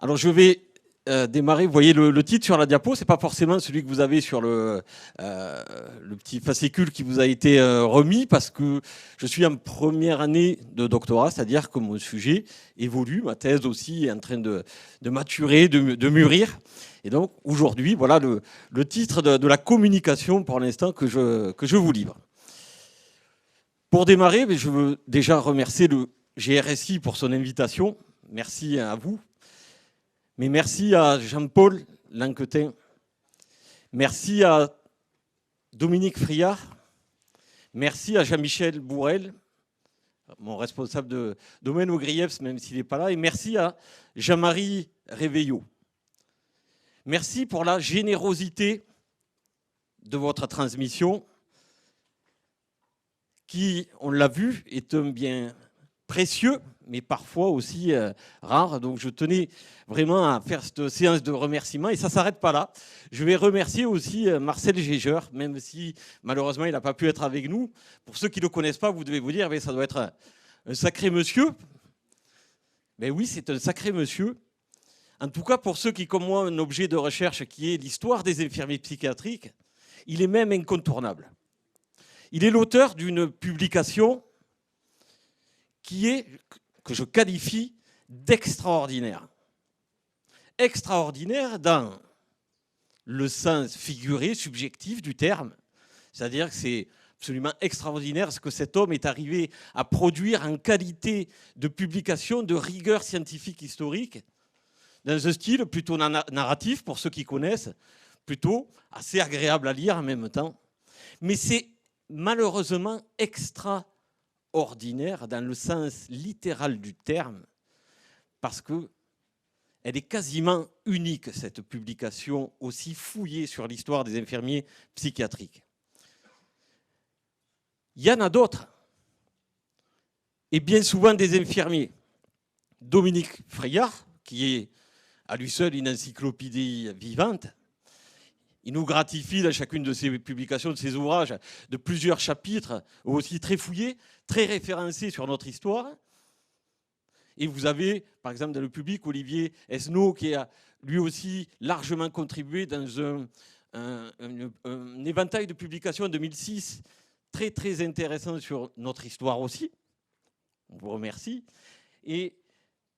Alors je vais démarrer. Vous voyez le titre sur la diapo, c'est pas forcément celui que vous avez sur le petit fascicule qui vous a été remis, parce que je suis en première année de doctorat, c'est-à-dire que mon sujet évolue, ma thèse aussi est en train de maturer, de mûrir. Et donc aujourd'hui, voilà le titre de la communication pour l'instant que je vous livre. Pour démarrer, je veux déjà remercier le GRSI pour son invitation. Merci à vous. Mais merci à Jean-Paul Lanquetin. Merci à Dominique Friard. Merci à Jean-Michel Bourrel, mon responsable de domaine au Griefs, même s'il n'est pas là. Et merci à Jean-Marie Réveillot. Merci pour la générosité de votre transmission qui, on l'a vu, est un bien précieux, mais parfois aussi rare. Donc je tenais vraiment à faire cette séance de remerciements. Et ça ne s'arrête pas là. Je vais remercier aussi Marcel Gégeur, même si malheureusement il n'a pas pu être avec nous. Pour ceux qui ne le connaissent pas, vous devez vous dire, mais ça doit être un sacré monsieur. Mais oui, c'est un sacré monsieur. En tout cas, pour ceux qui, comme moi, ont un objet de recherche qui est l'histoire des infirmiers psychiatriques, il est même incontournable. Il est l'auteur d'une publication que je qualifie d'extraordinaire. Extraordinaire dans le sens figuré, subjectif du terme. C'est-à-dire que c'est absolument extraordinaire ce que cet homme est arrivé à produire en qualité de publication de rigueur scientifique historique, dans un style plutôt narratif, pour ceux qui connaissent, plutôt assez agréable à lire en même temps. Mais c'est malheureusement extraordinaire dans le sens littéral du terme, parce qu'elle est quasiment unique, cette publication aussi fouillée sur l'histoire des infirmiers psychiatriques. Il y en a d'autres, et bien souvent des infirmiers. Dominique Friard, qui est à lui seul une encyclopédie vivante, il nous gratifie dans chacune de ses publications, de ses ouvrages, de plusieurs chapitres, aussi très fouillés, très référencés sur notre histoire. Et vous avez, par exemple, dans le public, Olivier Esnault, qui a lui aussi largement contribué dans un éventail de publications en 2006, très très intéressant sur notre histoire aussi. On vous remercie. Et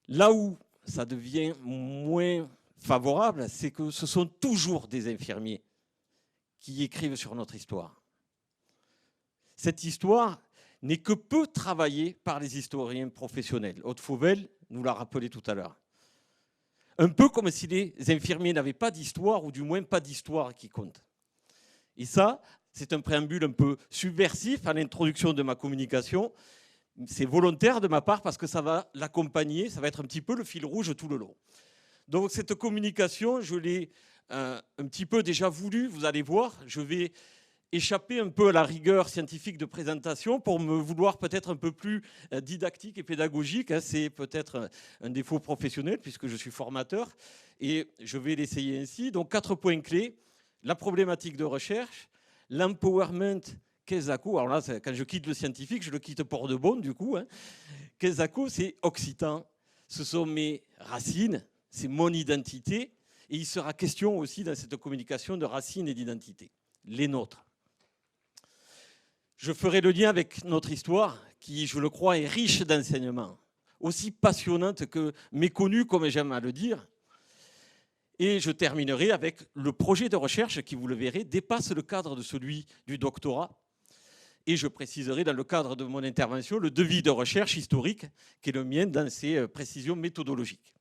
là où ça devient moins favorable, c'est que ce sont toujours des infirmiers qui écrivent sur notre histoire. Cette histoire n'est que peu travaillée par les historiens professionnels. Aude Fauvel nous l'a rappelé tout à l'heure. Un peu comme si les infirmiers n'avaient pas d'histoire, ou du moins pas d'histoire qui compte. Et ça, c'est un préambule un peu subversif à l'introduction de ma communication. C'est volontaire de ma part parce que ça va l'accompagner, ça va être un petit peu le fil rouge tout le long. Donc cette communication, je l'ai un petit peu déjà voulu, vous allez voir. Je vais échapper un peu à la rigueur scientifique de présentation pour me vouloir peut-être un peu plus didactique et pédagogique. C'est peut-être un défaut professionnel puisque je suis formateur et je vais l'essayer ainsi. Donc 4 points clés: la problématique de recherche, l'empowerment Quezako. Alors là, quand je quitte le scientifique, je le quitte pour de bon du coup. Quezako, c'est occitan. Ce sont mes racines, c'est mon identité. Et il sera question aussi dans cette communication de racines et d'identité, les nôtres. Je ferai le lien avec notre histoire qui, je le crois, est riche d'enseignements, aussi passionnante que méconnue, comme j'aime à le dire. Et je terminerai avec le projet de recherche qui, vous le verrez, dépasse le cadre de celui du doctorat. Et je préciserai dans le cadre de mon intervention le devis de recherche historique qui est le mien dans ses précisions méthodologiques.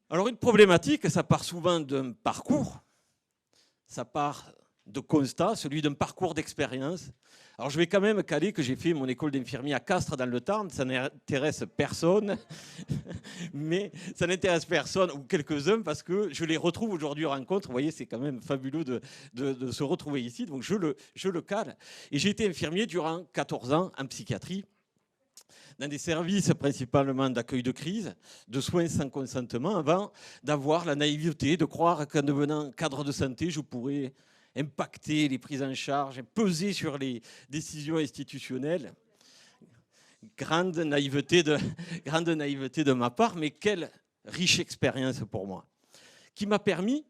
Alors une problématique, ça part souvent d'un parcours, ça part de constat, celui d'un parcours d'expérience. Alors je vais quand même caler que j'ai fait mon école d'infirmier à Castres dans le Tarn, ça n'intéresse personne, mais ça n'intéresse personne, ou quelques-uns, parce que je les retrouve aujourd'hui en rencontre. Vous voyez, c'est quand même fabuleux de se retrouver ici, donc je le cale. Et j'ai été infirmier durant 14 ans en psychiatrie, dans des services principalement d'accueil de crise, de soins sans consentement, avant d'avoir la naïveté de croire qu'en devenant cadre de santé, je pourrais impacter les prises en charge, peser sur les décisions institutionnelles. grande naïveté de ma part, mais quelle riche expérience pour moi, qui m'a permis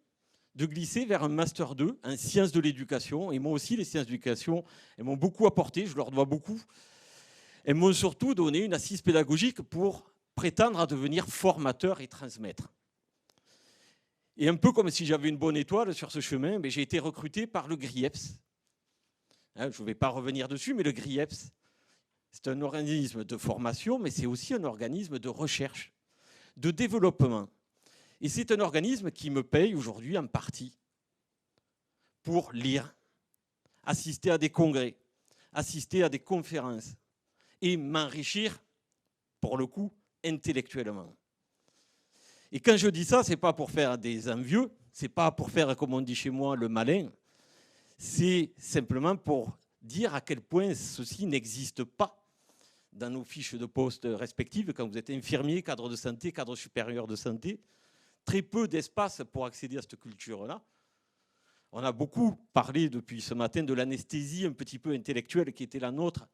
de glisser vers un Master 2 en sciences de l'éducation. Et moi aussi, les sciences de l'éducation, elles m'ont beaucoup apporté, je leur dois beaucoup. Elles m'ont surtout donné une assise pédagogique pour prétendre à devenir formateur et transmettre. Et un peu comme si j'avais une bonne étoile sur ce chemin, mais j'ai été recruté par le GRIEPS. Je ne vais pas revenir dessus, mais le GRIEPS, c'est un organisme de formation, mais c'est aussi un organisme de recherche, de développement. Et c'est un organisme qui me paye aujourd'hui en partie pour lire, assister à des congrès, assister à des conférences et m'enrichir, pour le coup, intellectuellement. Et quand je dis ça, ce n'est pas pour faire des envieux, ce n'est pas pour faire, comme on dit chez moi, le malin, c'est simplement pour dire à quel point ceci n'existe pas dans nos fiches de poste respectives, quand vous êtes infirmier, cadre de santé, cadre supérieur de santé. Très peu d'espace pour accéder à cette culture-là. On a beaucoup parlé depuis ce matin de l'anesthésie un petit peu intellectuelle qui était la nôtre.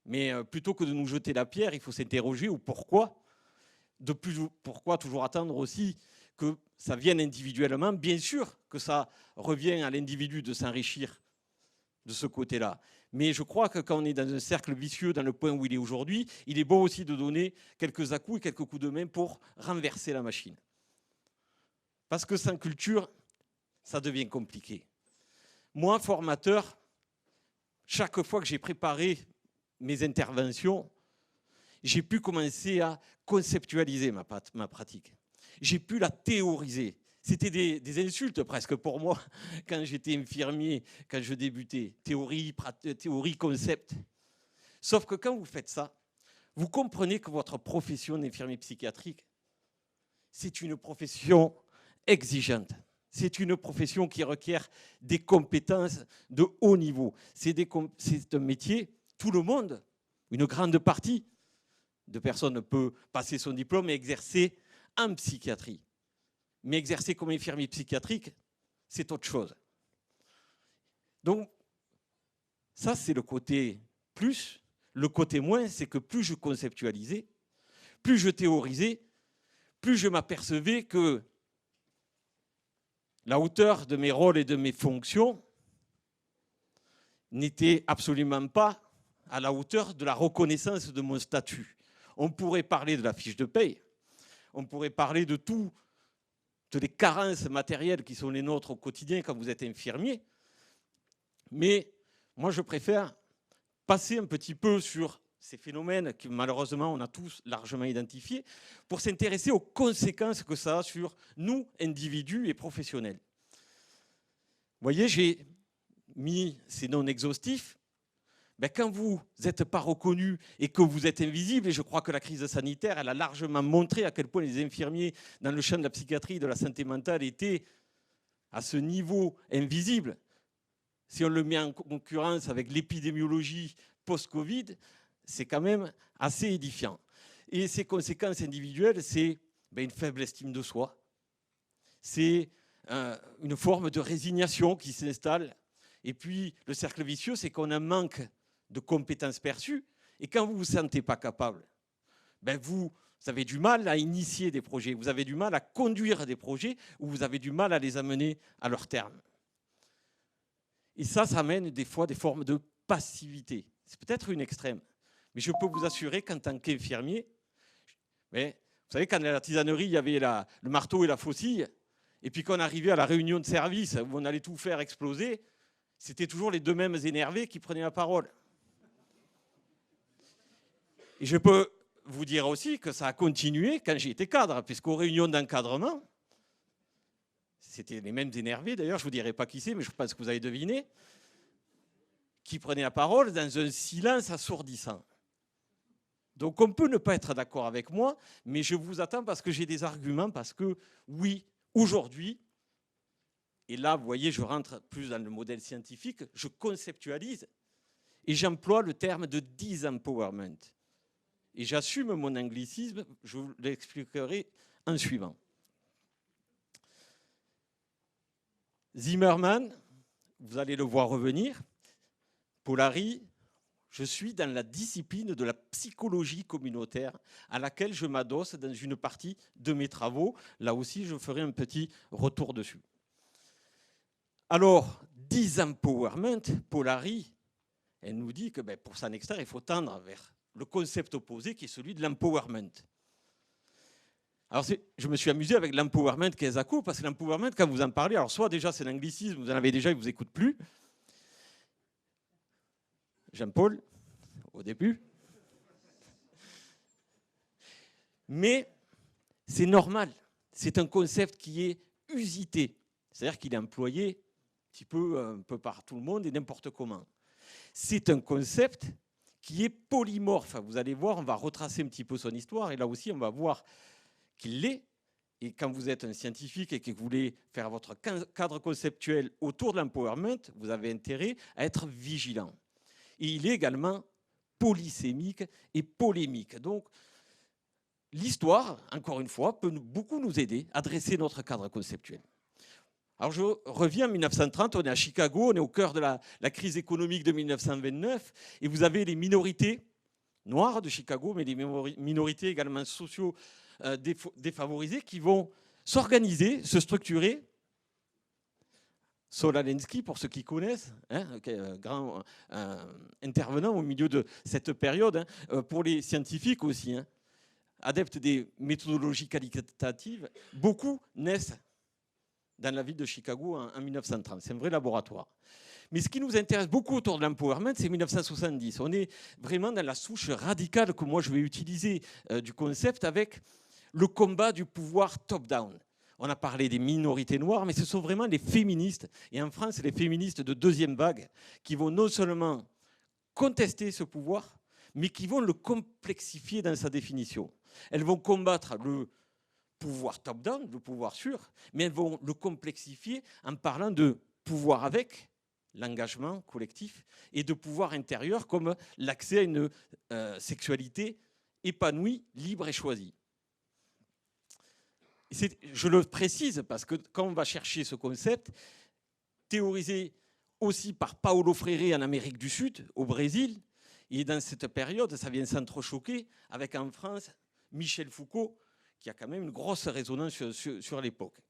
Mais plutôt que de nous jeter la pierre, il faut s'interroger au pourquoi. Pourquoi toujours attendre aussi que ça vienne individuellement. Bien sûr que ça revient à l'individu de s'enrichir de ce côté-là. Mais je crois que quand on est dans un cercle vicieux, dans le point où il est aujourd'hui, il est bon aussi de donner quelques à-coups et quelques coups de main pour renverser la machine. Parce que sans culture, ça devient compliqué. Moi, formateur, chaque fois que j'ai préparé mes interventions, j'ai pu commencer à conceptualiser ma pratique. J'ai pu la théoriser. C'était des insultes presque pour moi quand j'étais infirmier, quand je débutais. Théorie, concept. Sauf que quand vous faites ça, vous comprenez que votre profession d'infirmier psychiatrique, c'est une profession exigeante. C'est une profession qui requiert des compétences de haut niveau. C'est un métier, tout le monde, une grande partie de personnes peut passer son diplôme et exercer en psychiatrie. Mais exercer comme infirmier psychiatrique, c'est autre chose. Donc, ça, c'est le côté plus. Le côté moins, c'est que plus je conceptualisais, plus je théorisais, plus je m'apercevais que la hauteur de mes rôles et de mes fonctions n'était absolument pas à la hauteur de la reconnaissance de mon statut. On pourrait parler de la fiche de paye, on pourrait parler de toutes les carences matérielles qui sont les nôtres au quotidien quand vous êtes infirmier, mais moi je préfère passer un petit peu sur ces phénomènes que malheureusement on a tous largement identifiés pour s'intéresser aux conséquences que ça a sur nous, individus et professionnels. Vous voyez, j'ai mis ces non exhaustifs. Ben, quand vous n'êtes pas reconnu et que vous êtes invisible, et je crois que la crise sanitaire, elle a largement montré à quel point les infirmiers dans le champ de la psychiatrie et de la santé mentale étaient à ce niveau invisible. Si on le met en concurrence avec l'épidémiologie post-Covid, c'est quand même assez édifiant. Et ces conséquences individuelles, c'est une faible estime de soi, c'est une forme de résignation qui s'installe. Et puis, le cercle vicieux, c'est qu'on a un manque de compétences perçues. Et quand vous ne vous sentez pas capable, vous avez du mal à initier des projets, vous avez du mal à conduire des projets, ou vous avez du mal à les amener à leur terme. Et ça amène des fois des formes de passivité. C'est peut-être une extrême. Mais je peux vous assurer qu'en tant qu'infirmier, vous savez, quand à la tisanerie, il y avait le marteau et la faucille, et puis quand on arrivait à la réunion de service où on allait tout faire exploser, c'était toujours les deux mêmes énervés qui prenaient la parole. Et je peux vous dire aussi que ça a continué quand j'ai été cadre, puisqu'aux réunions d'encadrement, c'était les mêmes énervés, d'ailleurs, je ne vous dirai pas qui c'est, mais je pense que vous avez deviné, qui prenaient la parole dans un silence assourdissant. Donc on peut ne pas être d'accord avec moi, mais je vous attends parce que j'ai des arguments, parce que oui, aujourd'hui, et là, vous voyez, je rentre plus dans le modèle scientifique, je conceptualise et j'emploie le terme de disempowerment. Et j'assume mon anglicisme, je vous l'expliquerai en suivant. Zimmerman, vous allez le voir revenir, Polari, Je suis dans la discipline de la psychologie communautaire à laquelle je m'adosse dans une partie de mes travaux. Là aussi, je ferai un petit retour dessus. Alors, disempowerment, Polari, elle nous dit que pour s'en extraire, il faut tendre vers le concept opposé qui est celui de l'empowerment. Alors, je me suis amusé avec l'empowerment Keizako, parce que l'empowerment, quand vous en parlez, alors soit déjà c'est l'anglicisme, vous en avez déjà, il ne vous écoute plus. Jean-Paul, au début. Mais c'est normal, c'est un concept qui est usité, c'est-à-dire qu'il est employé un peu par tout le monde et n'importe comment. C'est un concept qui est polymorphe. Vous allez voir, on va retracer un petit peu son histoire, et là aussi, on va voir qu'il l'est. Et quand vous êtes un scientifique et que vous voulez faire votre cadre conceptuel autour de l'empowerment, vous avez intérêt à être vigilant. Et il est également polysémique et polémique. Donc, l'histoire, encore une fois, peut beaucoup nous aider à dresser notre cadre conceptuel. Alors, je reviens en 1930, on est à Chicago, on est au cœur de la crise économique de 1929, et vous avez les minorités noires de Chicago, mais les minorités également sociaux défavorisées qui vont s'organiser, se structurer. Saul Alinsky, pour ceux qui connaissent, grand intervenant au milieu de cette période, pour les scientifiques aussi, adeptes des méthodologies qualitatives, beaucoup naissent dans la ville de Chicago en 1930. C'est un vrai laboratoire. Mais ce qui nous intéresse beaucoup autour de l'empowerment, c'est 1970. On est vraiment dans la souche radicale que moi je vais utiliser du concept avec le combat du pouvoir top-down. On a parlé des minorités noires, mais ce sont vraiment les féministes, et en France, les féministes de deuxième vague, qui vont non seulement contester ce pouvoir, mais qui vont le complexifier dans sa définition. Elles vont combattre le pouvoir top-down, le pouvoir sûr, mais elles vont le complexifier en parlant de pouvoir avec l'engagement collectif et de pouvoir intérieur comme l'accès à une sexualité épanouie, libre et choisie. Je le précise parce que quand on va chercher ce concept, théorisé aussi par Paulo Freire en Amérique du Sud, au Brésil, et dans cette période, ça vient s'entrechoquer avec en France Michel Foucault, qui a quand même une grosse résonance sur l'époque.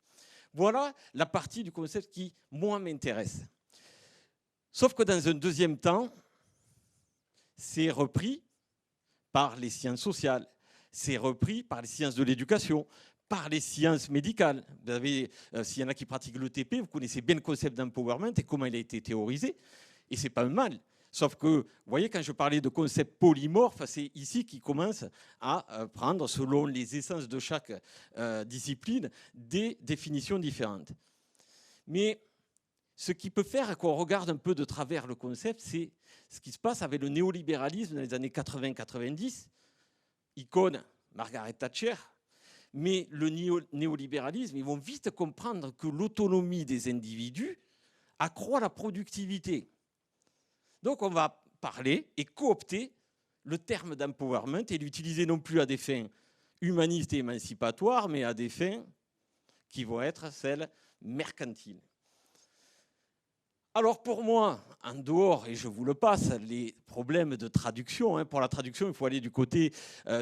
Voilà la partie du concept qui, moi, m'intéresse. Sauf que dans un deuxième temps, c'est repris par les sciences sociales, c'est repris par les sciences de l'éducation, par les sciences médicales. Vous avez, s'il y en a qui pratiquent le TP, vous connaissez bien le concept d'empowerment et comment il a été théorisé. Et c'est pas un mal. Sauf que, vous voyez, quand je parlais de concept polymorphe, c'est ici qu'il commence à prendre, selon les essences de chaque discipline, des définitions différentes. Mais ce qui peut faire qu'on regarde un peu de travers le concept, c'est ce qui se passe avec le néolibéralisme dans les années 80-90, icône Margaret Thatcher. Mais le néolibéralisme, ils vont vite comprendre que l'autonomie des individus accroît la productivité. Donc on va parler et coopter le terme d'empowerment et l'utiliser non plus à des fins humanistes et émancipatoires, mais à des fins qui vont être celles mercantiles. Alors pour moi, en dehors, et je vous le passe, les problèmes de traduction, pour la traduction, il faut aller du côté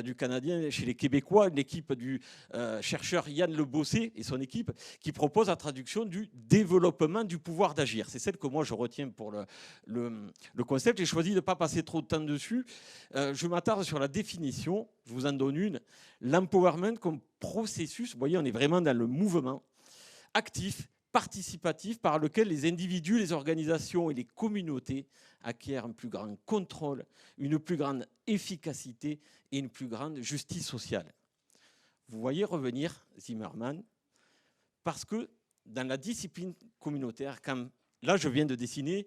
du Canadien, chez les Québécois, une équipe du chercheur Yann Le Bossé et son équipe qui propose la traduction du développement du pouvoir d'agir. C'est celle que moi je retiens pour le concept. J'ai choisi de ne pas passer trop de temps dessus. Je m'attarde sur la définition, je vous en donne une. L'empowerment comme processus, vous voyez, on est vraiment dans le mouvement actif, participatif par lequel les individus, les organisations et les communautés acquièrent un plus grand contrôle, une plus grande efficacité et une plus grande justice sociale. Vous voyez revenir Zimmermann, parce que dans la discipline communautaire, là je viens de dessiner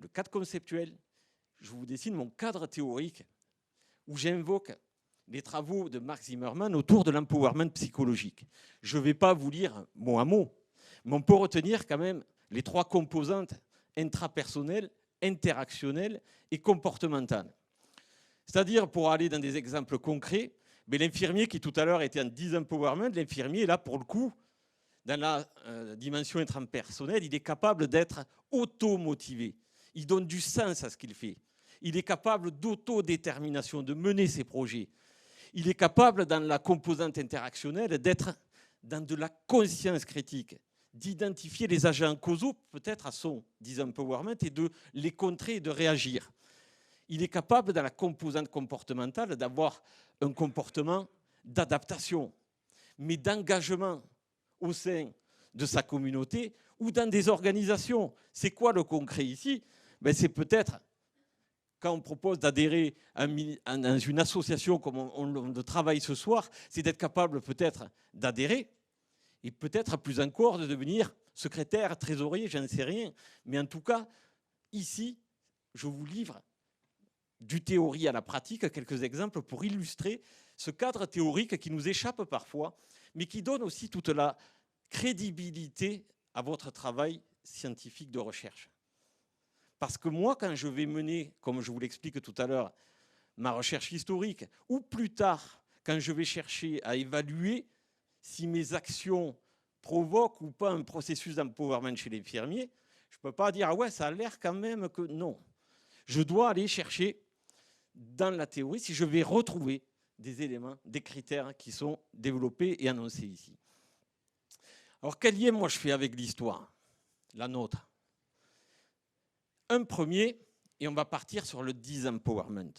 le cadre conceptuel, je vous dessine mon cadre théorique où j'invoque les travaux de Mark Zimmermann autour de l'empowerment psychologique. Je ne vais pas vous lire mot à mot, mais on peut retenir quand même les trois composantes intrapersonnelles, interactionnelles et comportementales. C'est-à-dire, pour aller dans des exemples concrets, l'infirmier qui tout à l'heure était en disempowerment, l'infirmier, là, pour le coup, dans la dimension intrapersonnelle, il est capable d'être automotivé. Il donne du sens à ce qu'il fait. Il est capable d'autodétermination, de mener ses projets. Il est capable, dans la composante interactionnelle, d'être dans de la conscience critique, d'identifier les agents causaux, peut-être à son disempowerment, et de les contrer et de réagir. Il est capable, dans la composante comportementale, d'avoir un comportement d'adaptation, mais d'engagement au sein de sa communauté ou dans des organisations. C'est quoi le concret ici? C'est peut-être, quand on propose d'adhérer dans une association comme on le travaille ce soir, c'est d'être capable peut-être d'adhérer et peut-être plus encore de devenir secrétaire, trésorier, j'en sais rien. Mais en tout cas, ici, je vous livre du théorie à la pratique quelques exemples pour illustrer ce cadre théorique qui nous échappe parfois, mais qui donne aussi toute la crédibilité à votre travail scientifique de recherche. Parce que moi, quand je vais mener, comme je vous l'explique tout à l'heure, ma recherche historique, ou plus tard, quand je vais chercher à évaluer si mes actions provoquent ou pas un processus d'empowerment chez les infirmiers, je ne peux pas dire « ah ouais, ça a l'air quand même que non ». Je dois aller chercher dans la théorie si je vais retrouver des éléments, des critères qui sont développés et annoncés ici. Alors quel lien moi je fais avec l'histoire, la nôtre? Un premier, et on va partir sur le disempowerment,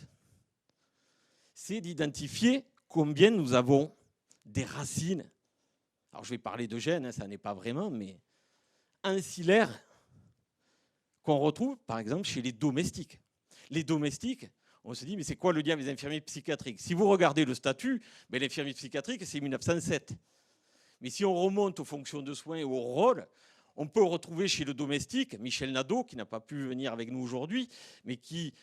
c'est d'identifier combien nous avons des racines. Alors je vais parler de gènes, ça n'est pas vraiment, mais ancillaires qu'on retrouve par exemple chez les domestiques. Les domestiques, on se dit mais c'est quoi le lien avec les infirmiers psychiatriques? Si vous regardez le statut, l'infirmier psychiatrique c'est 1907. Mais si on remonte aux fonctions de soins et au rôle, on peut retrouver chez le domestique Michel Nadeau, qui n'a pas pu venir avec nous aujourd'hui, mais qui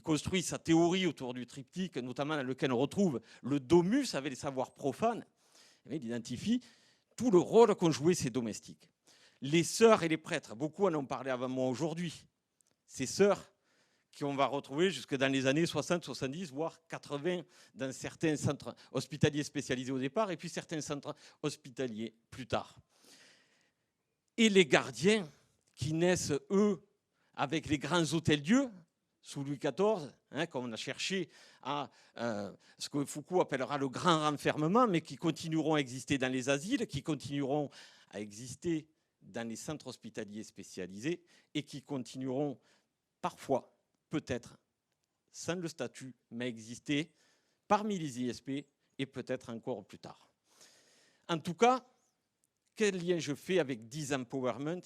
construit sa théorie autour du triptyque, notamment dans lequel on retrouve le domus avec les savoirs profanes. Il identifie tout le rôle qu'ont joué ces domestiques. Les sœurs et les prêtres, beaucoup en ont parlé avant moi aujourd'hui. Ces sœurs qu'on va retrouver jusque dans les années 60, 70, voire 80 dans certains centres hospitaliers spécialisés au départ, et puis certains centres hospitaliers plus tard. Et les gardiens qui naissent, eux, avec les grands hôtels-dieux, sous Louis XIV, comme on a cherché à ce que Foucault appellera le grand renfermement, mais qui continueront à exister dans les asiles, qui continueront à exister dans les centres hospitaliers spécialisés et qui continueront parfois, peut-être, sans le statut, mais exister parmi les ISP et peut-être encore plus tard. En tout cas, quel lien je fais avec disempowerment?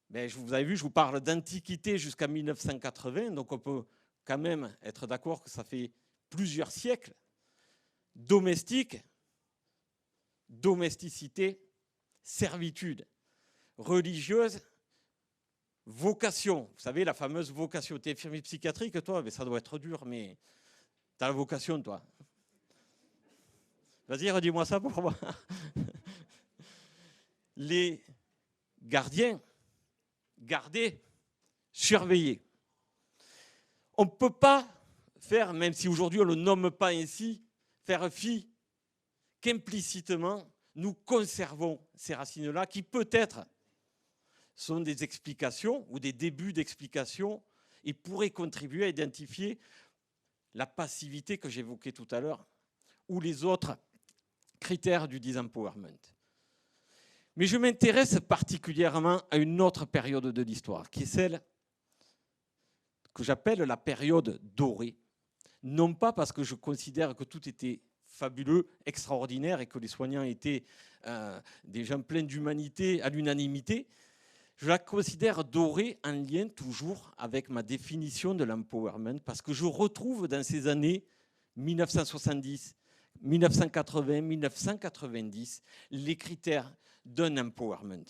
Vous avez vu, je vous parle d'Antiquité jusqu'à 1980, donc on peut quand même être d'accord que ça fait plusieurs siècles. Domestique, domesticité, servitude, religieuse, vocation. Vous savez, la fameuse vocation. Tu es infirmier psychiatrique, toi? Ça doit être dur, mais tu as la vocation, toi. Vas-y, redis-moi ça pour voir. Les gardiens, garder, surveiller. On ne peut pas faire, même si aujourd'hui on ne le nomme pas ainsi, faire fi qu'implicitement nous conservons ces racines-là qui peut-être sont des explications ou des débuts d'explications et pourraient contribuer à identifier la passivité que j'évoquais tout à l'heure ou les autres critères du disempowerment. Mais je m'intéresse particulièrement à une autre période de l'histoire, qui est celle que j'appelle la période dorée. Non pas parce que je considère que tout était fabuleux, extraordinaire et que les soignants étaient des gens pleins d'humanité à l'unanimité. Je la considère dorée en lien toujours avec ma définition de l'empowerment parce que je retrouve dans ces années 1970, 1980, 1990 les critères d'un empowerment.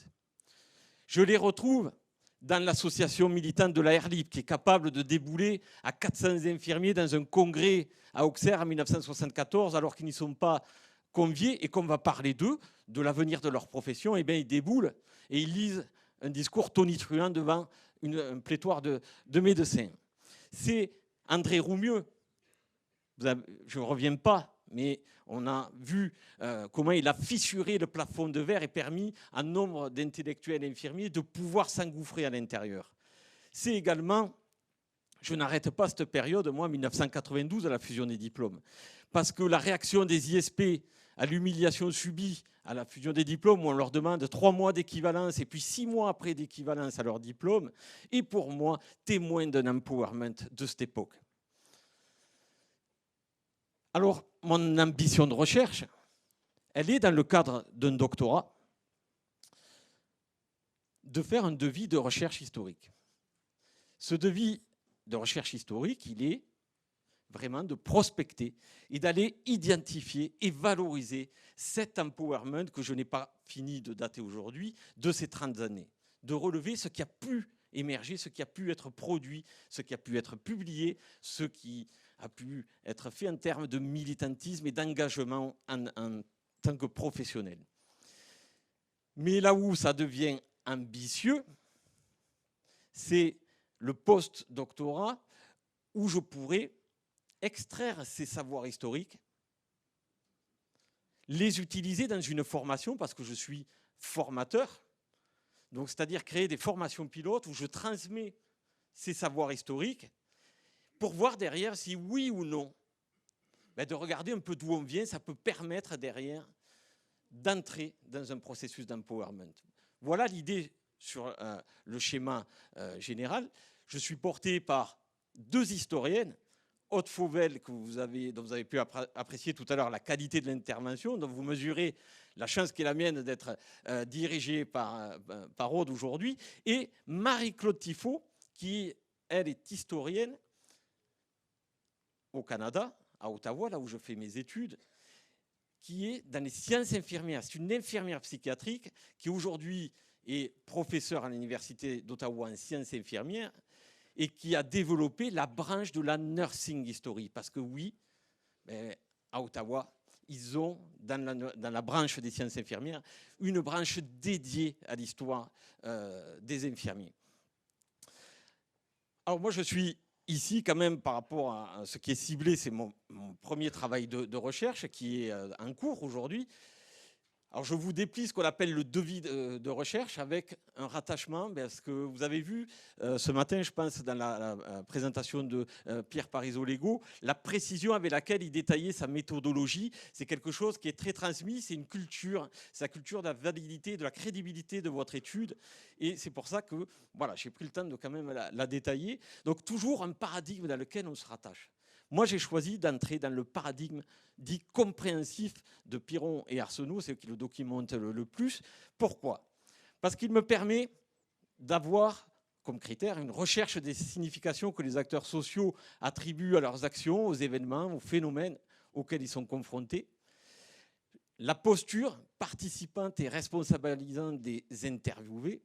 Je les retrouve dans l'association militante de la Air Libre qui est capable de débouler à 400 infirmiers dans un congrès à Auxerre en 1974 alors qu'ils n'y sont pas conviés et qu'on va parler d'eux, de l'avenir de leur profession. Et bien ils déboulent et ils lisent un discours tonitruant devant un pléthore de médecins. C'est André Roumieux. Je ne reviens pas, mais on a vu comment il a fissuré le plafond de verre et permis à un nombre d'intellectuels infirmiers de pouvoir s'engouffrer à l'intérieur. C'est également je n'arrête pas cette période, moi, 1992, à la fusion des diplômes. Parce que la réaction des ISP à l'humiliation subie à la fusion des diplômes, où on leur demande 3 mois d'équivalence et puis 6 mois après d'équivalence à leur diplôme, est pour moi témoin d'un empowerment de cette époque. Alors, mon ambition de recherche, elle est dans le cadre d'un doctorat, de faire un devis de recherche historique. Ce devis de recherche historique, il est vraiment de prospecter et d'aller identifier et valoriser cet empowerment que je n'ai pas fini de dater aujourd'hui, de ces 30 années. De relever ce qui a pu émerger, ce qui a pu être produit, ce qui a pu être publié, ce qui a pu être fait en termes de militantisme et d'engagement en tant que professionnel. Mais là où ça devient ambitieux, c'est le post-doctorat où je pourrais extraire ces savoirs historiques, les utiliser dans une formation parce que je suis formateur, donc c'est-à-dire créer des formations pilotes où je transmets ces savoirs historiques pour voir derrière si oui ou non, de regarder un peu d'où on vient, ça peut permettre derrière d'entrer dans un processus d'empowerment. Voilà l'idée sur le schéma général. Je suis porté par 2 historiennes, Aude Fauvel, dont vous avez pu apprécier tout à l'heure la qualité de l'intervention, dont vous mesurez la chance qui est la mienne d'être dirigée par Aude aujourd'hui, et Marie-Claude Tifo, qui, elle, est historienne au Canada, à Ottawa, là où je fais mes études, qui est dans les sciences infirmières. C'est une infirmière psychiatrique qui aujourd'hui est professeure à l'université d'Ottawa en sciences infirmières et qui a développé la branche de la nursing history. Parce que oui, à Ottawa, ils ont, dans la branche des sciences infirmières, une branche dédiée à l'histoire des infirmiers. Alors moi, je suis ici, quand même, par rapport à ce qui est ciblé, c'est mon premier travail de recherche qui est en cours aujourd'hui. Alors, je vous déplie ce qu'on appelle le devis de recherche avec un rattachement, parce que vous avez vu ce matin, je pense, dans la présentation de Pierre Parisot-Lego, la précision avec laquelle il détaillait sa méthodologie. C'est quelque chose qui est très transmis, c'est une culture, c'est la culture de la validité, de la crédibilité de votre étude. Et c'est pour ça que voilà, j'ai pris le temps de quand même la détailler. Donc, toujours un paradigme dans lequel on se rattache. Moi, j'ai choisi d'entrer dans le paradigme dit compréhensif de Piron et Arsenault, c'est eux qui le documentent le plus. Pourquoi ? Parce qu'il me permet d'avoir comme critère une recherche des significations que les acteurs sociaux attribuent à leurs actions, aux événements, aux phénomènes auxquels ils sont confrontés. La posture participante et responsabilisante des interviewés.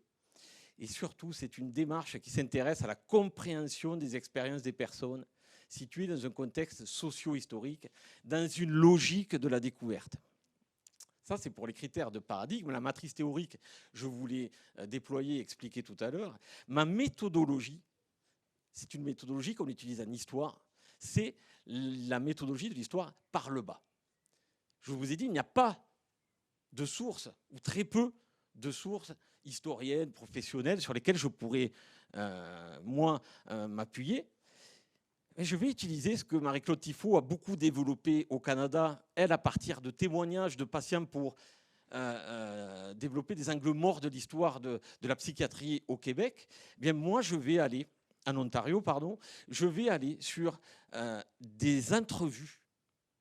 Et surtout, c'est une démarche qui s'intéresse à la compréhension des expériences des personnes situées dans un contexte socio-historique, dans une logique de la découverte. Ça, c'est pour les critères de paradigme. La matrice théorique, je vous l'ai déployée, expliquée tout à l'heure. Ma méthodologie, c'est une méthodologie qu'on utilise en histoire, c'est la méthodologie de l'histoire par le bas. Je vous ai dit, il n'y a pas de sources, ou très peu de sources historiennes, professionnelles, sur lesquelles je pourrais, moi, m'appuyer. Et je vais utiliser ce que Marie-Claude Tifo a beaucoup développé au Canada, elle, à partir de témoignages de patients pour développer des angles morts de l'histoire de la psychiatrie au Québec. Eh bien, moi, je vais aller, en Ontario, pardon, je vais aller sur des entrevues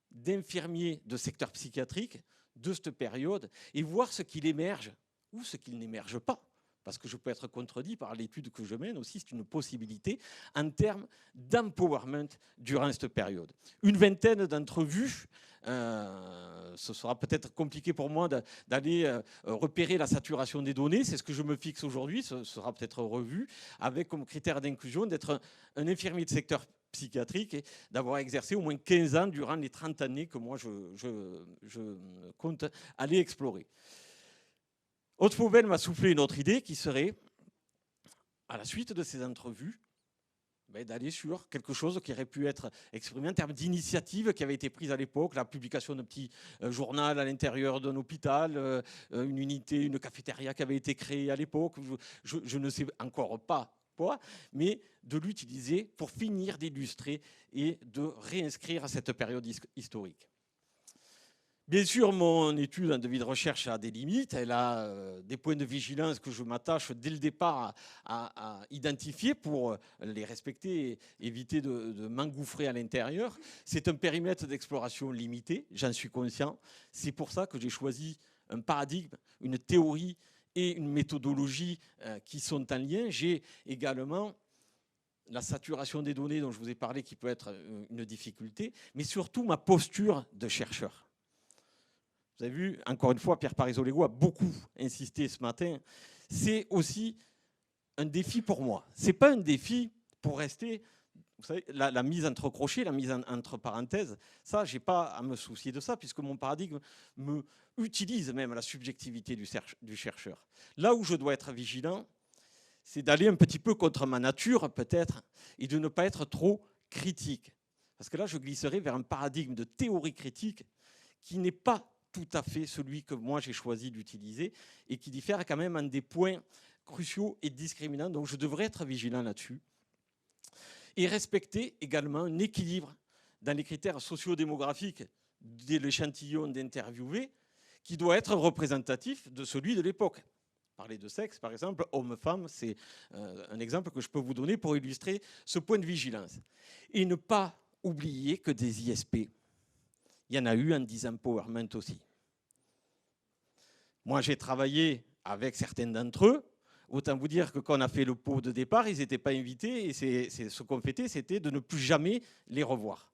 d'infirmiers de secteur psychiatrique de cette période et voir ce qu'il émerge ou ce qu'il n'émerge pas. Parce que je peux être contredit par l'étude que je mène aussi, c'est une possibilité en termes d'empowerment durant cette période. Une vingtaine d'entrevues, ce sera peut-être compliqué pour moi d'aller repérer la saturation des données, c'est ce que je me fixe aujourd'hui, ce sera peut-être revu, avec comme critère d'inclusion d'être un infirmier de secteur psychiatrique et d'avoir exercé au moins 15 ans durant les 30 années que moi je compte aller explorer. Aude Fauvel m'a soufflé une autre idée qui serait, à la suite de ces entrevues, d'aller sur quelque chose qui aurait pu être exprimé en termes d'initiative qui avait été prise à l'époque, la publication d'un petit journal à l'intérieur d'un hôpital, une unité, une cafétéria qui avait été créée à l'époque. Je ne sais encore pas poids, mais de l'utiliser pour finir d'illustrer et de réinscrire cette période historique. Bien sûr, mon étude en devis de recherche a des limites. Elle a des points de vigilance que je m'attache dès le départ à identifier pour les respecter et éviter de m'engouffrer à l'intérieur. C'est un périmètre d'exploration limité, j'en suis conscient. C'est pour ça que j'ai choisi un paradigme, une théorie et une méthodologie qui sont en lien. J'ai également la saturation des données dont je vous ai parlé qui peut être une difficulté, mais surtout ma posture de chercheur. Vous avez vu, encore une fois, Pierre Parisot-Lego a beaucoup insisté ce matin. C'est aussi un défi pour moi. Ce n'est pas un défi pour rester, vous savez, la mise entre crochets, la mise entre parenthèses. Ça, je n'ai pas à me soucier de ça, puisque mon paradigme me utilise même la subjectivité du chercheur. Là où je dois être vigilant, c'est d'aller un petit peu contre ma nature, peut-être, et de ne pas être trop critique. Parce que là, je glisserai vers un paradigme de théorie critique qui n'est pas tout à fait celui que moi j'ai choisi d'utiliser et qui diffère quand même en des points cruciaux et discriminants. Donc je devrais être vigilant là-dessus. Et respecter également un équilibre dans les critères sociodémographiques de l'échantillon d'interviewés qui doit être représentatif de celui de l'époque. Parler de sexe, par exemple, homme-femme, c'est un exemple que je peux vous donner pour illustrer ce point de vigilance. Et ne pas oublier que des ISP, il y en a eu en disempowerment aussi. Moi, j'ai travaillé avec certains d'entre eux. Autant vous dire que quand on a fait le pot de départ, ils n'étaient pas invités. Et ce qu'on fêtait, c'était de ne plus jamais les revoir.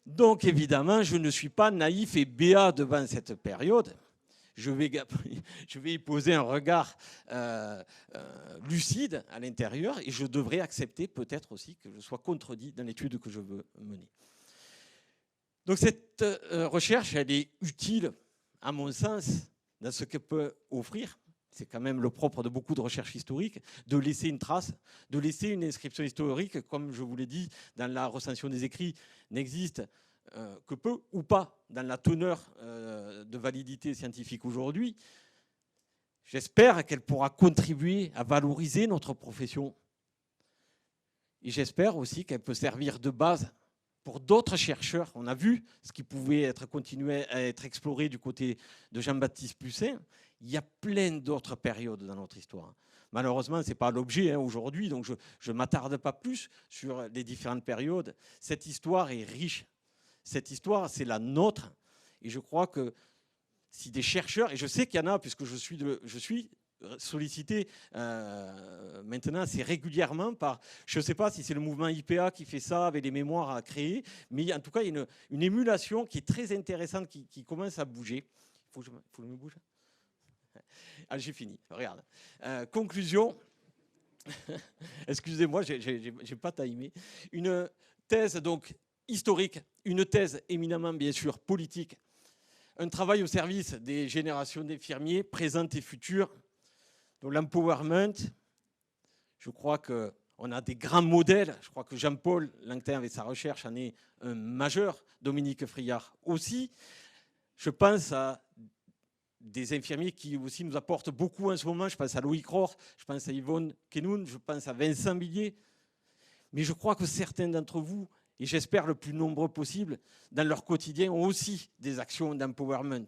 Donc, évidemment, je ne suis pas naïf et béat devant cette période. Je vais y poser un regard lucide à l'intérieur et je devrais accepter peut-être aussi que je sois contredit dans l'étude que je veux mener. Donc cette recherche, elle est utile, à mon sens, dans ce qu'elle peut offrir. C'est quand même le propre de beaucoup de recherches historiques, de laisser une trace, de laisser une inscription historique, comme je vous l'ai dit, dans la recension des écrits, n'existe que peu ou pas dans la teneur de validité scientifique aujourd'hui. J'espère qu'elle pourra contribuer à valoriser notre profession. Et j'espère aussi qu'elle peut servir de base pour d'autres chercheurs. On a vu ce qui pouvait continué à être exploré du côté de Jean-Baptiste Plusset. Il y a plein d'autres périodes dans notre histoire. Malheureusement, ce n'est pas l'objet aujourd'hui, donc je ne m'attarde pas plus sur les différentes périodes. Cette histoire est riche. Cette histoire, c'est la nôtre. Et je crois que si des chercheurs, et je sais qu'il y en a, puisque je suis sollicité maintenant assez régulièrement par, je ne sais pas si c'est le mouvement IPA qui fait ça, avec les mémoires à créer, mais en tout cas, il y a une émulation qui est très intéressante, qui commence à bouger. Il faut que je me bouge. Ah, j'ai fini, regarde. Conclusion, excusez-moi, j'ai pas timé. Une thèse donc historique, une thèse éminemment bien sûr politique, un travail au service des générations d'infirmiers présentes et futures. Donc l'empowerment, je crois qu'on a des grands modèles. Je crois que Jean-Paul Langtin, avec sa recherche, en est un majeur. Dominique Friard aussi. Je pense à des infirmiers qui aussi nous apportent beaucoup en ce moment. Je pense à Loïc Rohr, je pense à Yvonne Kenoun, je pense à Vincent Billier. Mais je crois que certains d'entre vous, et j'espère le plus nombreux possible, dans leur quotidien ont aussi des actions d'empowerment.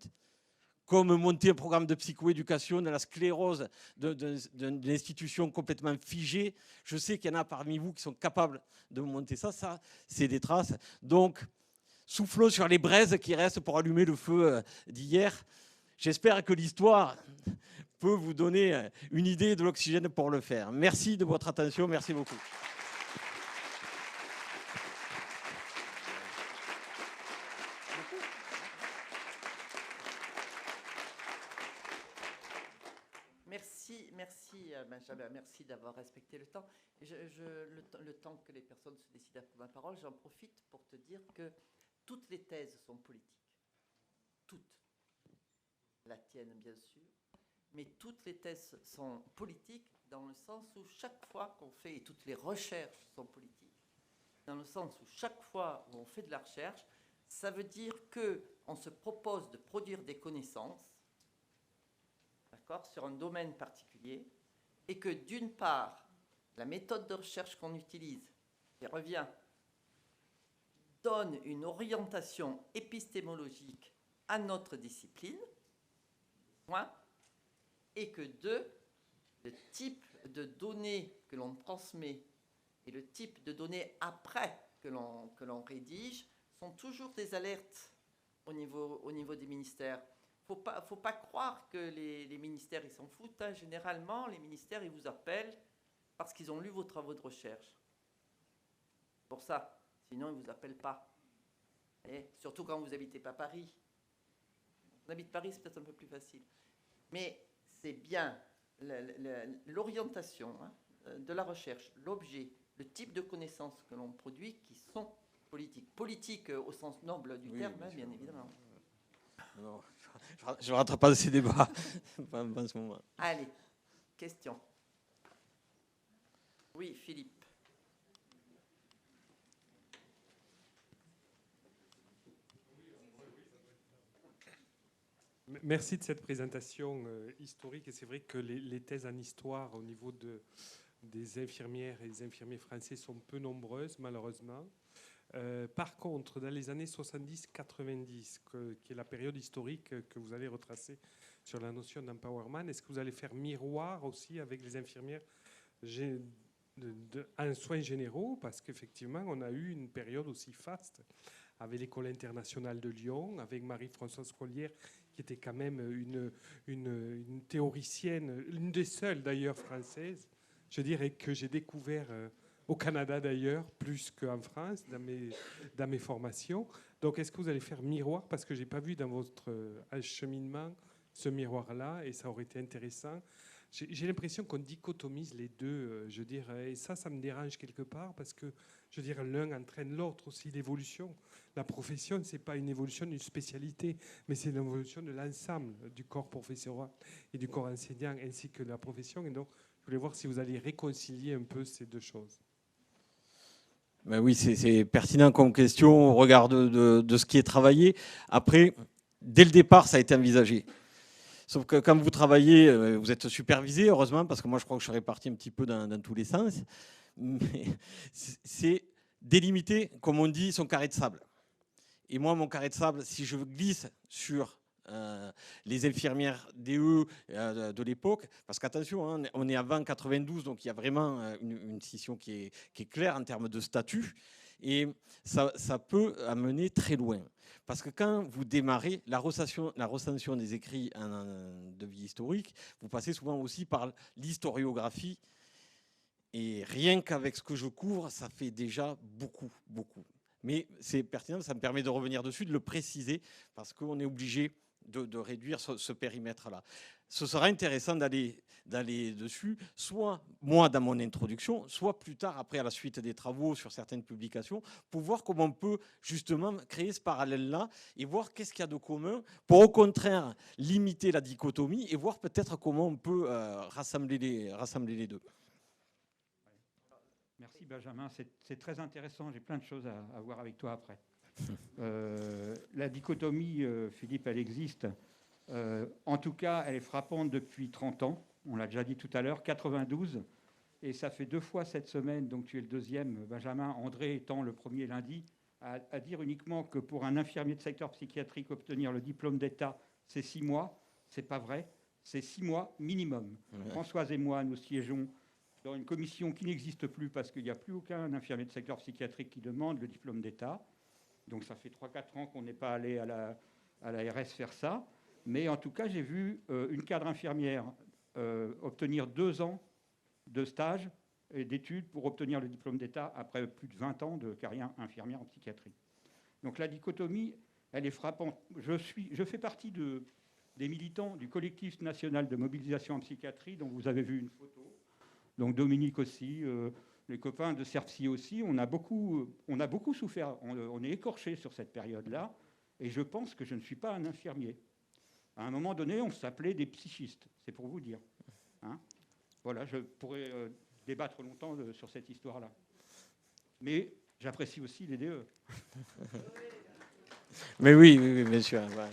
Comme monter un programme de psychoéducation dans la sclérose d'une institution complètement figée. Je sais qu'il y en a parmi vous qui sont capables de monter ça. Ça, c'est des traces. Donc, soufflons sur les braises qui restent pour allumer le feu d'hier. J'espère que l'histoire peut vous donner une idée de l'oxygène pour le faire. Merci de votre attention. Merci beaucoup. Merci Benjamin, merci d'avoir respecté le temps. Le temps que les personnes se décident à prendre la parole, j'en profite pour te dire que toutes les thèses sont politiques. Toutes. La tienne, bien sûr. Mais toutes les thèses sont politiques dans le sens où chaque fois qu'on fait, et toutes les recherches sont politiques, dans le sens où chaque fois où on fait de la recherche, ça veut dire qu'on se propose de produire des connaissances, d'accord, sur un domaine particulier, et que d'une part, la méthode de recherche qu'on utilise, j'y reviens, donne une orientation épistémologique à notre discipline, point, et que deux, le type de données que l'on transmet et le type de données après que l'on rédige sont toujours des alertes au niveau des ministères. Faut pas croire que les ministères, ils s'en foutent. Hein. Généralement, les ministères, ils vous appellent parce qu'ils ont lu vos travaux de recherche. Pour ça. Sinon, ils ne vous appellent pas. Et surtout quand vous n'habitez pas Paris. On habite Paris, c'est peut-être un peu plus facile. Mais c'est bien l'orientation de la recherche, l'objet, le type de connaissances que l'on produit qui sont politiques. Politiques au sens noble du terme, bien évidemment. Non, je ne rentre pas dans ces débats en ce moment. Allez, question. Oui, Philippe. Merci de cette présentation historique. Et c'est vrai que les thèses en histoire au niveau des infirmières et des infirmiers français sont peu nombreuses, malheureusement. Par contre, dans les années 70-90, qui est la période historique que vous allez retracer sur la notion d'empowerment, est-ce que vous allez faire miroir aussi avec les infirmières en soins généraux? Parce qu'effectivement, on a eu une période aussi faste avec l'École internationale de Lyon, avec Marie-Françoise Rollière, qui était quand même une théoricienne, l'une des seules d'ailleurs françaises, je dirais, que j'ai découvert au Canada d'ailleurs, plus qu'en France, dans mes formations. Donc est-ce que vous allez faire miroir? Parce que je n'ai pas vu dans votre acheminement ce miroir-là, et ça aurait été intéressant. J'ai l'impression qu'on dichotomise les deux, je dirais, et ça me dérange quelque part, parce que, je dirais, l'un entraîne l'autre aussi, l'évolution. La profession, ce n'est pas une évolution d'une spécialité, mais c'est l'évolution de l'ensemble du corps professoral et du corps enseignant, ainsi que de la profession. Et donc, je voulais voir si vous alliez réconcilier un peu ces deux choses. Ben oui, c'est pertinent comme question au regard de ce qui est travaillé. Après, dès le départ, ça a été envisagé. Sauf que quand vous travaillez, vous êtes supervisé, heureusement, parce que moi, je crois que je serais parti un petit peu dans tous les sens. Mais c'est délimiter, comme on dit, son carré de sable. Et moi, mon carré de sable, si je glisse sur les infirmières DE de l'époque, parce qu'attention, hein, on est avant 92, donc il y a vraiment une scission qui est claire en termes de statut, et ça peut amener très loin. Parce que quand vous démarrez la recension des écrits de vie historique, vous passez souvent aussi par l'historiographie, et rien qu'avec ce que je couvre, ça fait déjà beaucoup. Mais c'est pertinent, ça me permet de revenir dessus, de le préciser, parce qu'on est obligé de réduire ce périmètre-là. Ce sera intéressant d'aller dessus, soit moi dans mon introduction, soit plus tard, après à la suite des travaux sur certaines publications, pour voir comment on peut justement créer ce parallèle-là et voir qu'est-ce qu'il y a de commun, pour au contraire limiter la dichotomie et voir peut-être comment on peut rassembler les deux. Merci Benjamin, c'est très intéressant, j'ai plein de choses à voir avec toi après. La dichotomie, Philippe, elle existe. En tout cas, elle est frappante depuis 30 ans, on l'a déjà dit tout à l'heure, 92, et ça fait 2 fois cette semaine, donc tu es le deuxième, Benjamin, André étant le premier lundi, à dire uniquement que pour un infirmier de secteur psychiatrique, obtenir le diplôme d'État, c'est 6 mois. C'est pas vrai, c'est 6 mois minimum. Ouais. Françoise et moi, nous siégeons dans une commission qui n'existe plus parce qu'il n'y a plus aucun infirmier de secteur psychiatrique qui demande le diplôme d'État. Donc ça fait 3-4 ans qu'on n'est pas allé à la RS faire ça. Mais en tout cas, j'ai vu une cadre infirmière obtenir 2 ans de stage et d'études pour obtenir le diplôme d'État après plus de 20 ans de carrière infirmière en psychiatrie. Donc la dichotomie, elle est frappante. Je fais partie des militants du collectif national de mobilisation en psychiatrie, dont vous avez vu une photo. Donc Dominique aussi, les copains de CERPSI aussi. On a beaucoup souffert, on est écorché sur cette période-là. Et je pense que je ne suis pas un infirmier. À un moment donné, on s'appelait des psychistes, c'est pour vous dire. Hein, voilà, je pourrais débattre longtemps sur cette histoire-là. Mais j'apprécie aussi les DE. Mais oui, bien sûr. Ouais.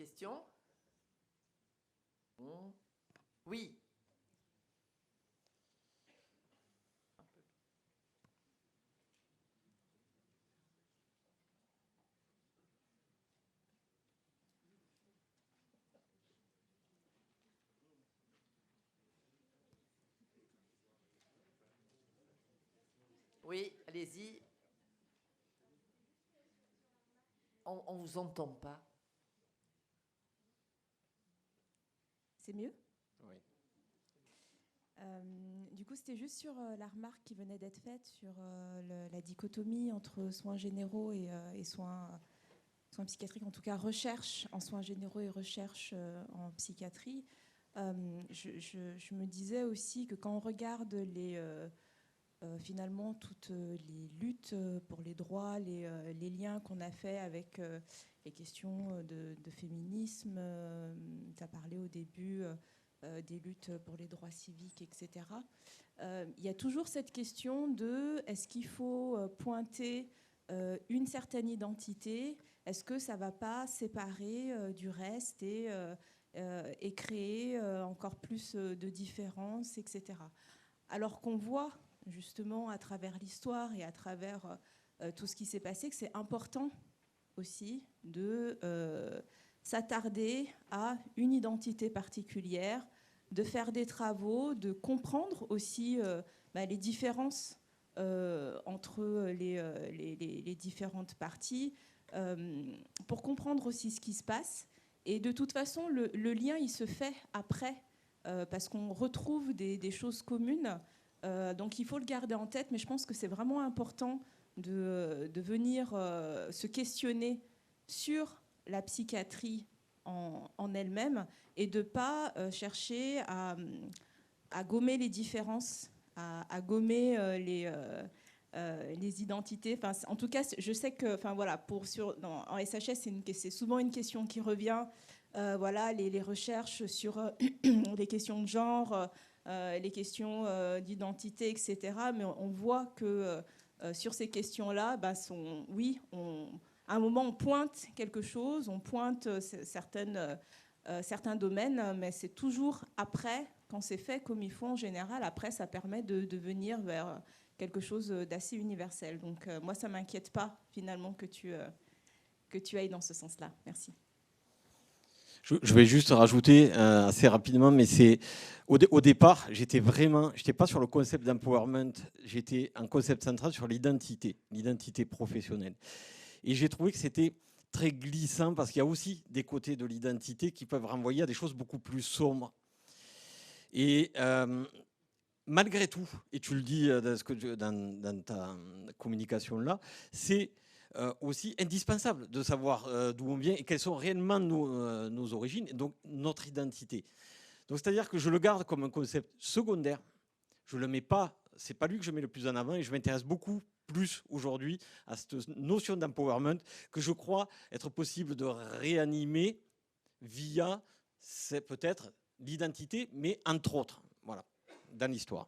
question? Oui. Oui, allez-y. On ne vous entend pas. C'est mieux? Oui. Du coup, c'était juste sur la remarque qui venait d'être faite sur la dichotomie entre soins généraux et soins psychiatriques, en tout cas recherche en soins généraux et recherche en psychiatrie. Je me disais aussi que quand on regarde finalement toutes les luttes pour les droits, les liens qu'on a fait avec les questions de féminisme, tu as parlé au début des luttes pour les droits civiques, etc. Il y a toujours cette question de est-ce qu'il faut pointer une certaine identité? Est-ce que ça ne va pas séparer du reste et créer encore plus de différences, etc. Alors qu'on voit justement à travers l'histoire et à travers tout ce qui s'est passé que c'est important aussi de s'attarder à une identité particulière, de faire des travaux, de comprendre aussi les différences entre les différentes parties, pour comprendre aussi ce qui se passe. Et de toute façon, le lien, il se fait après, parce qu'on retrouve des choses communes. Donc il faut le garder en tête, mais je pense que c'est vraiment important de venir se questionner sur la psychiatrie en elle-même et de ne pas chercher à gommer les différences, à gommer les identités. Enfin, en tout cas, je sais que, enfin voilà, en SHS, c'est souvent une question qui revient. Voilà, les recherches sur les questions de genre, les questions d'identité, etc. Mais on voit que sur ces questions-là, à un moment, on pointe quelque chose, on pointe certains domaines, mais c'est toujours après, quand c'est fait comme il faut en général, après, ça permet de venir vers quelque chose d'assez universel. Donc moi, ça ne m'inquiète pas, finalement, que tu ailles dans ce sens-là. Merci. Je vais juste rajouter assez rapidement, mais c'est au départ, j'étais pas sur le concept d'empowerment, j'étais un concept central sur l'identité professionnelle. Et j'ai trouvé que c'était très glissant parce qu'il y a aussi des côtés de l'identité qui peuvent renvoyer à des choses beaucoup plus sombres. Et malgré tout, et tu le dis dans ta communication là, c'est aussi indispensable de savoir d'où on vient et quelles sont réellement nos origines, et donc notre identité. Donc c'est-à-dire que je le garde comme un concept secondaire. Je le mets pas, c'est pas lui que je mets le plus en avant, et je m'intéresse beaucoup plus aujourd'hui à cette notion d'empowerment que je crois être possible de réanimer via peut-être l'identité, mais entre autres, voilà, dans l'histoire.